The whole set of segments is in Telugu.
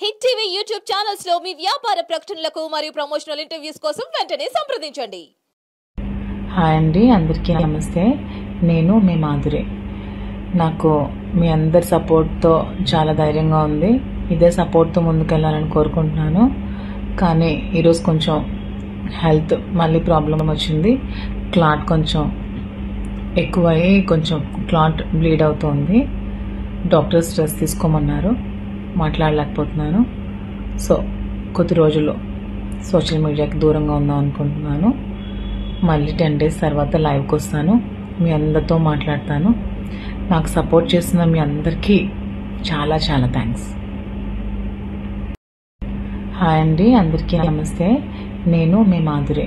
హిట్ టీవీ యూట్యూబ్ ఛానల్స్ లో మీ వ్యాపార ప్రకటనలకు మరియు ప్రమోషనల్ ఇంటర్వ్యూస్ కోసం వెంటనే సంప్రదించండి. హాయ్ అండి, అందరికీ నమస్తే. నేను మీ మాధురి. నాకు మీ అందరి సపోర్ట్తో చాలా ధైర్యంగా ఉంది. ఇదే సపోర్ట్తో ముందుకెళ్ళాలని కోరుకుంటున్నాను. కానీ ఈరోజు కొంచెం హెల్త్ మళ్ళీ ప్రాబ్లం వచ్చింది. క్లాట్ కొంచెం ఎక్కువయ్యి కొంచెం క్లాట్ బ్లీడ్ అవుతుంది. డాక్టర్ స్ట్రెస్ తీసుకోమన్నారు. మాట్లాడలేకపోతున్నాను. సో కొద్ది రోజులు సోషల్ మీడియాకి దూరంగా ఉందాం అనుకుంటున్నాను. మళ్ళీ 10 days తర్వాత లైవ్కి వస్తాను. మీ అందరితో మాట్లాడతాను. నాకు సపోర్ట్ చేస్తున్న మీ అందరికీ చాలా చాలా థ్యాంక్స్. హాయ్ అండి, అందరికీ నమస్తే. నేను మీ మాధురి.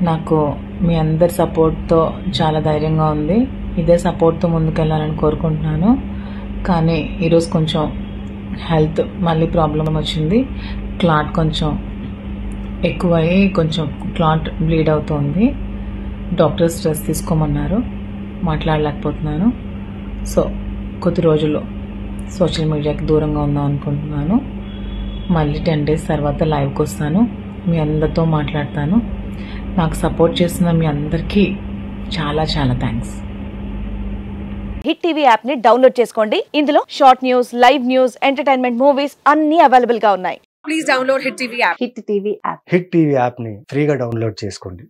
నాకు మీ అందరి సపోర్ట్తో చాలా ధైర్యంగా ఉంది. ఇదే సపోర్ట్తో ముందుకెళ్ళాలని కోరుకుంటున్నాను. కానీ ఈరోజు కొంచెం హెల్త్ మళ్ళీ ప్రాబ్లం వచ్చింది. క్లాట్ కొంచెం ఎక్కువయ్యి కొంచెం క్లాట్ బ్లీడ్ అవుతుంది. డాక్టర్ స్ట్రెస్ తీసుకోమన్నారు. మాట్లాడలేకపోతున్నాను. సో కొద్ది రోజులు సోషల్ మీడియాకి దూరంగా ఉందాం అనుకుంటున్నాను. మళ్ళీ 10 days తర్వాత లైవ్కి వస్తాను. మీ అందరితో మాట్లాడతాను. నాకు సపోర్ట్ చేస్తున్న మీ అందరికీ చాలా చాలా థ్యాంక్స్. హిట్ టీవీ యాప్ ని డౌన్లోడ్ చేసుకోండి. ఇందులో short news, live news, entertainment movies అన్ని అవైలబుల్ గా ఉన్నాయి. Please download Hit TV app. Hit TV app. Hit TV యాప్ని ఫ్రీగా డౌన్లోడ్ చేసుకోండి.